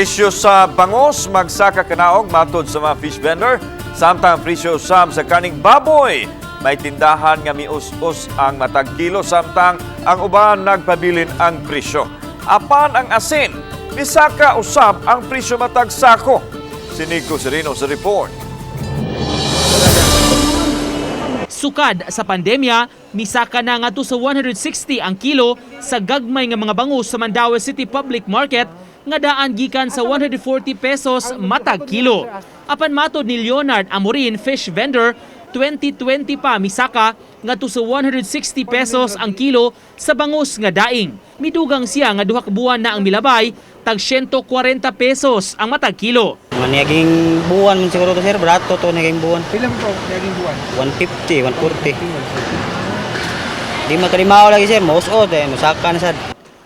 Presyo sa bangos magsaka kanaog matod sa mga fish vendor. Samtang presyo sa kaning baboy may tindahan nga mius-us ang matag kilo samtang ang uban nagpabilin ang presyo. Apan ang asin, misaka usab ang presyo matag sako. Si Nico Sereno sa report. Sukad sa pandemya, misaka na nga to sa 160 ang kilo sa gagmay nga mga bangus sa Mandaue City Public Market nga daan gikan sa 140 pesos matag kilo. Apan matod ni Leonard Amorin, fish vendor, 2020 pa misaka nga to sa 160 pesos ang kilo sa bangus nga daing. Midugang siya nga duha ka buwan na ang milabay, tag 140 pesos ang matag kilo. Naging buwan man siguro to sir, barato to naging buwan. Pila mo po naging buwan? 150, 140. Di matalimaw lagi sir, maus-od masaka na sad.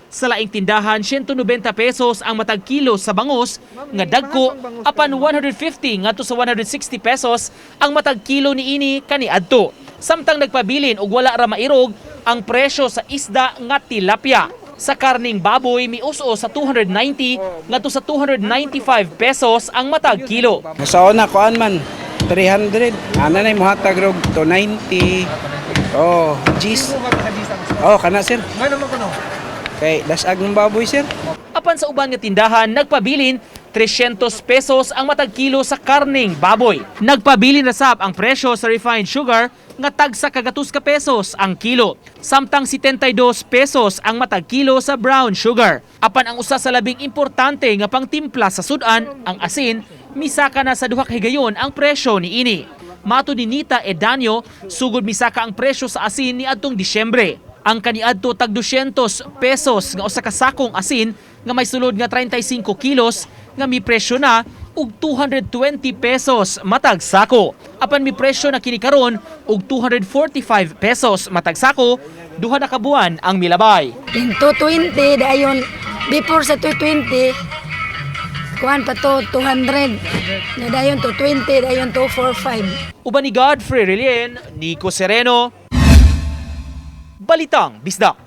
Sa laing tindahan, 190 pesos ang matag kilo sa bangus nga dagko, apan 150 ngadto sa 160 pesos ang matag kilo niini kaniadto. Samtang nagpabilin og wala ra mairog ang presyo sa isda nga tilapia. Sa karning baboy mius-o sa 290 ngadto sa 295 pesos ang matag kilo. Sa una kuan man 300. Ana na mohatag rog 290. Oh, cheese. Oh, kana sir. Ngano man kuno? Kay dasag ng baboy sir. Apan sa uban nga tindahan nagpabilin 300 pesos ang matag kilo sa karning baboy. Nagpabilin na sab ang presyo sa refined sugar nga tag sa kagatus ka pesos ang kilo. Samtang 72 pesos ang matag kilo sa brown sugar. Apan ang usa sa labing importante nga pangtimpla sa sudan, ang asin, misaka na sa duha ka higayon ang presyo niini. Mato ni Nita Edanyo, sugod misaka ang presyo sa asin ni adtong Disyembre. Ang kaniadto tag 200 pesos nga usa ka sakong asin nga may sulod nga 35 kilos nga mi presyo na og 220 pesos matag sako. Apan mi presyo na kini karon og 245 pesos matag sako, duha na ka buwan ang milabay. In 220 dayon before sa 220 kuan pa to 200 na dayon 220 dayon 245. Uban ni Godfrey Relien, Nico Sereno, Balitang Bisdak.